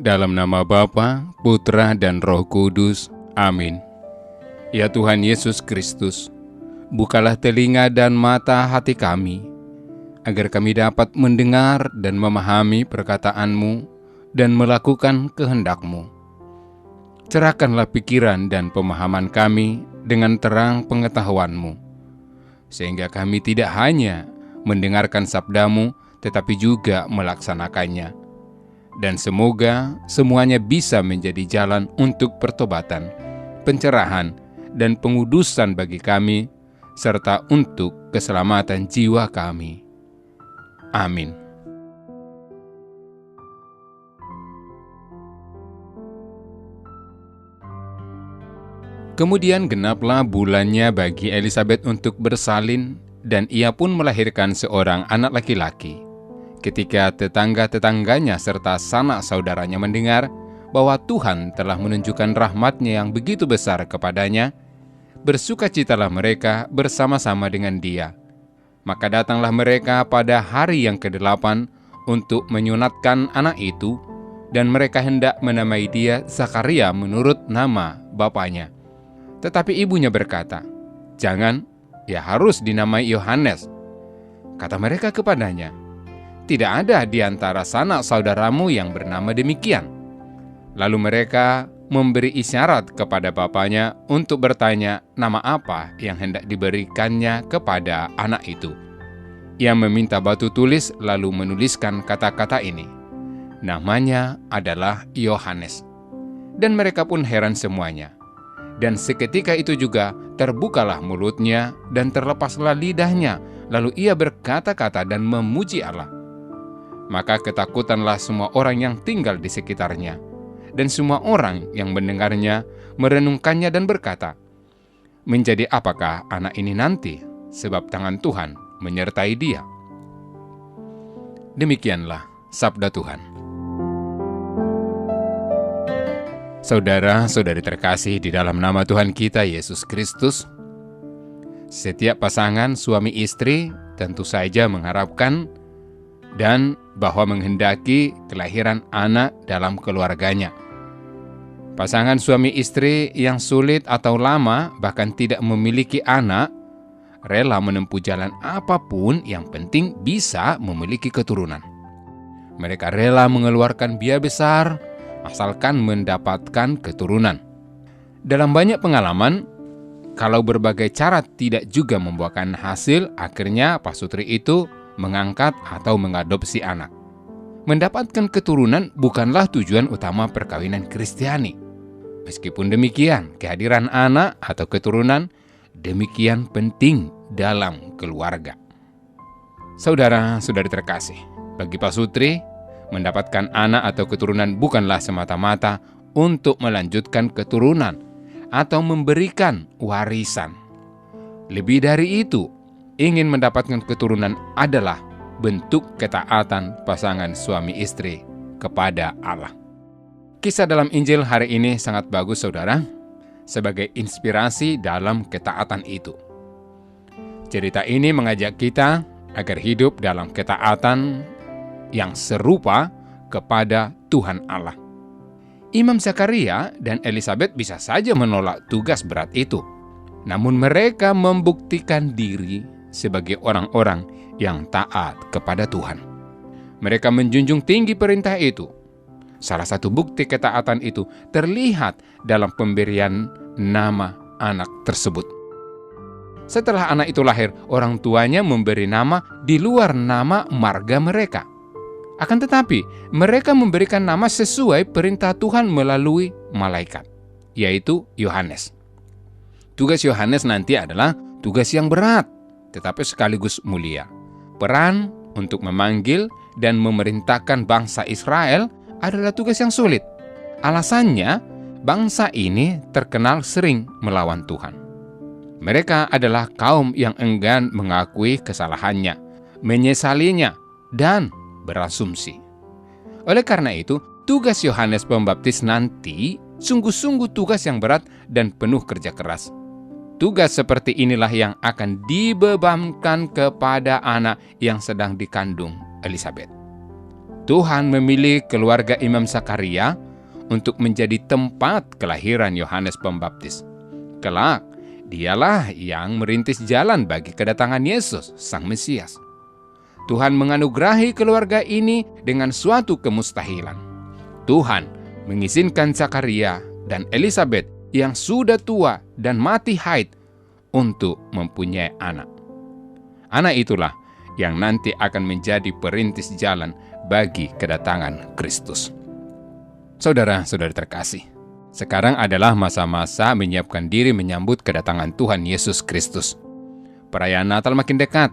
Dalam nama Bapa, Putra, dan Roh Kudus. Amin. Ya Tuhan Yesus Kristus, bukalah telinga dan mata hati kami, agar kami dapat mendengar dan memahami perkataan-Mu dan melakukan kehendak-Mu. Cerahkanlah pikiran dan pemahaman kami dengan terang pengetahuan-Mu, sehingga kami tidak hanya mendengarkan sabda-Mu, tetapi juga melaksanakannya. Dan semoga semuanya bisa menjadi jalan untuk pertobatan, pencerahan, dan pengudusan bagi kami, serta untuk keselamatan jiwa kami. Amin. Kemudian genaplah bulannya bagi Elisabet untuk bersalin, dan ia pun melahirkan seorang anak laki-laki. Ketika tetangga-tetangganya serta sanak saudaranya mendengar bahwa Tuhan telah menunjukkan rahmat-Nya yang begitu besar kepadanya, bersukacitalah mereka bersama-sama dengan dia. Maka datanglah mereka pada hari yang ke-8 untuk menyunatkan anak itu, dan mereka hendak menamai dia Zakaria menurut nama bapaknya. Tetapi ibunya berkata, "Jangan, ia harus dinamai Yohanes." Kata mereka kepadanya, "Tidak ada di antara sanak saudaramu yang bernama demikian." Lalu mereka memberi isyarat kepada bapaknya untuk bertanya nama apa yang hendak diberikannya kepada anak itu. Ia meminta batu tulis lalu menuliskan kata-kata ini, "Namanya adalah Yohanes." Dan mereka pun heran semuanya. Dan seketika itu juga terbukalah mulutnya dan terlepaslah lidahnya, lalu ia berkata-kata dan memuji Allah. Maka ketakutanlah semua orang yang tinggal di sekitarnya, dan semua orang yang mendengarnya merenungkannya dan berkata, "Menjadi apakah anak ini nanti, sebab tangan Tuhan menyertai dia?" Demikianlah sabda Tuhan. Saudara-saudari terkasih di dalam nama Tuhan kita Yesus Kristus, setiap pasangan suami istri tentu saja mengharapkan dan bahwa menghendaki kelahiran anak dalam keluarganya. Pasangan suami istri yang sulit atau lama bahkan tidak memiliki anak, rela menempuh jalan apapun yang penting bisa memiliki keturunan. Mereka rela mengeluarkan biaya besar asalkan mendapatkan keturunan. Dalam banyak pengalaman, kalau berbagai cara tidak juga membuahkan hasil, akhirnya pasutri itu mengangkat atau mengadopsi anak. Mendapatkan keturunan bukanlah tujuan utama perkawinan Kristiani. Meskipun demikian, kehadiran anak atau keturunan demikian penting dalam keluarga. Saudara-saudari terkasih, bagi pasutri, mendapatkan anak atau keturunan bukanlah semata-mata untuk melanjutkan keturunan atau memberikan warisan. Lebih dari itu, ingin mendapatkan keturunan adalah bentuk ketaatan pasangan suami istri kepada Allah. Kisah dalam Injil hari ini sangat bagus, saudara, sebagai inspirasi dalam ketaatan itu. Cerita ini mengajak kita agar hidup dalam ketaatan yang serupa kepada Tuhan Allah. Imam Zakaria dan Elisabet bisa saja menolak tugas berat itu, namun mereka membuktikan diri sebagai orang-orang yang taat kepada Tuhan. Mereka menjunjung tinggi perintah itu. Salah satu bukti ketaatan itu terlihat dalam pemberian nama anak tersebut. Setelah anak itu lahir, orang tuanya memberi nama di luar nama marga mereka. Akan tetapi, mereka memberikan nama sesuai perintah Tuhan melalui malaikat, yaitu Yohanes. Tugas Yohanes nanti adalah tugas yang berat, tetapi sekaligus mulia. Peran untuk memanggil dan memerintahkan bangsa Israel adalah tugas yang sulit. Alasannya, bangsa ini terkenal sering melawan Tuhan. Mereka adalah kaum yang enggan mengakui kesalahannya, menyesalinya, dan berasumsi. Oleh karena itu, tugas Yohanes Pembaptis nanti sungguh-sungguh tugas yang berat dan penuh kerja keras. Tugas seperti inilah yang akan dibebankan kepada anak yang sedang dikandung Elisabet. Tuhan memilih keluarga Imam Zakaria untuk menjadi tempat kelahiran Yohanes Pembaptis. Kelak, dialah yang merintis jalan bagi kedatangan Yesus, Sang Mesias. Tuhan menganugerahi keluarga ini dengan suatu kemustahilan. Tuhan mengizinkan Zakaria dan Elizabeth yang sudah tua dan mati haid untuk mempunyai anak. Anak itulah yang nanti akan menjadi perintis jalan bagi kedatangan Kristus. Saudara-saudari terkasih, sekarang adalah masa-masa menyiapkan diri menyambut kedatangan Tuhan Yesus Kristus. Perayaan Natal makin dekat.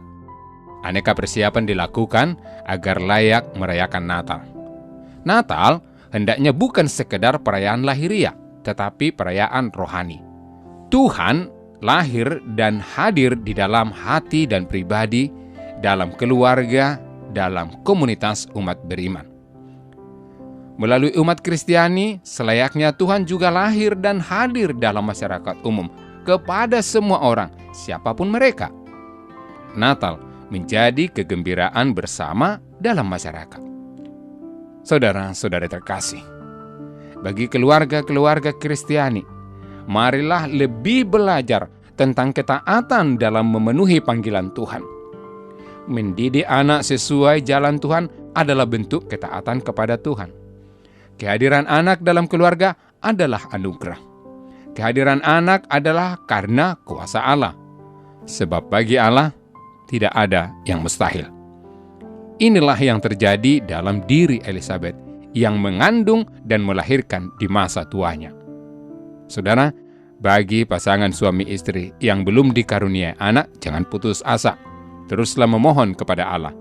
Aneka persiapan dilakukan agar layak merayakan Natal. Natal hendaknya bukan sekedar perayaan lahiriah, tetapi perayaan rohani. Tuhan lahir dan hadir di dalam hati dan pribadi, dalam keluarga, dalam komunitas umat beriman. Melalui umat Kristiani, selayaknya Tuhan juga lahir dan hadir dalam masyarakat umum kepada semua orang, siapapun mereka. Natal menjadi kegembiraan bersama dalam masyarakat. Saudara-saudari terkasih, bagi keluarga-keluarga Kristiani, marilah lebih belajar tentang ketaatan dalam memenuhi panggilan Tuhan. Mendidik anak sesuai jalan Tuhan adalah bentuk ketaatan kepada Tuhan. Kehadiran anak dalam keluarga adalah anugerah. Kehadiran anak adalah karena kuasa Allah. Sebab bagi Allah tidak ada yang mustahil. Inilah yang terjadi dalam diri Elizabeth yang mengandung dan melahirkan di masa tuanya. Saudara, bagi pasangan suami istri yang belum dikaruniai anak, jangan putus asa. Teruslah memohon kepada Allah.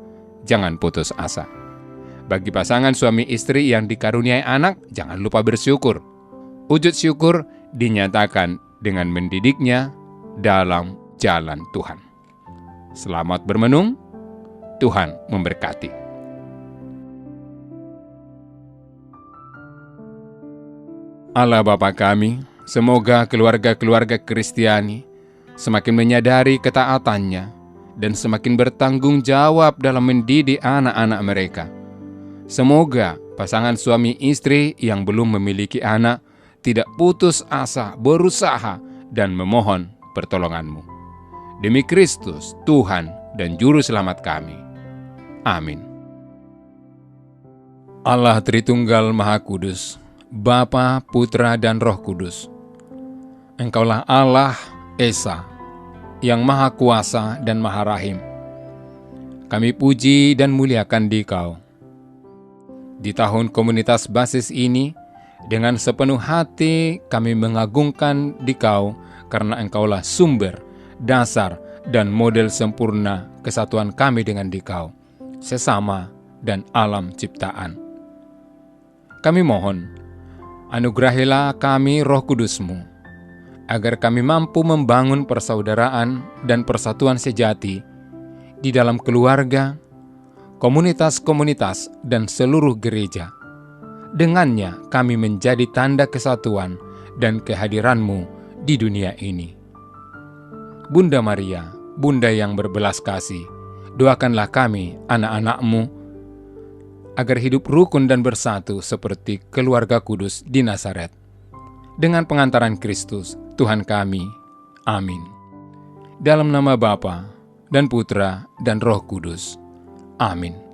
Jangan putus asa. Bagi pasangan suami istri yang dikaruniai anak, jangan lupa bersyukur. Wujud syukur dinyatakan dengan mendidiknya dalam jalan Tuhan. Selamat bermenung. Tuhan memberkati. Allah Bapa kami, semoga keluarga-keluarga Kristiani semakin menyadari ketaatannya dan semakin bertanggung jawab dalam mendidik anak-anak mereka. Semoga pasangan suami istri yang belum memiliki anak tidak putus asa berusaha dan memohon pertolongan-Mu. Demi Kristus, Tuhan dan Juru Selamat kami. Amin. Allah Tritunggal Maha Kudus, Bapa, Putra, dan Roh Kudus. Engkaulah Allah Esa, yang Maha Kuasa dan Maha Rahim. Kami puji dan muliakan Dikau. Di tahun komunitas basis ini, dengan sepenuh hati kami mengagungkan Dikau karena Engkaulah sumber, dasar, dan model sempurna kesatuan kami dengan Dikau, sesama dan alam ciptaan. Kami mohon, anugerahilah kami Roh Kudus-Mu, agar kami mampu membangun persaudaraan dan persatuan sejati di dalam keluarga, komunitas-komunitas, dan seluruh gereja. Dengannya kami menjadi tanda kesatuan dan kehadiran-Mu di dunia ini. Bunda Maria, Bunda yang berbelas kasih, doakanlah kami, anak-anak-Mu, agar hidup rukun dan bersatu seperti keluarga kudus di Nazaret. Dengan pengantaran Kristus, Tuhan kami. Amin. Dalam nama Bapa dan Putra dan Roh Kudus. Amin.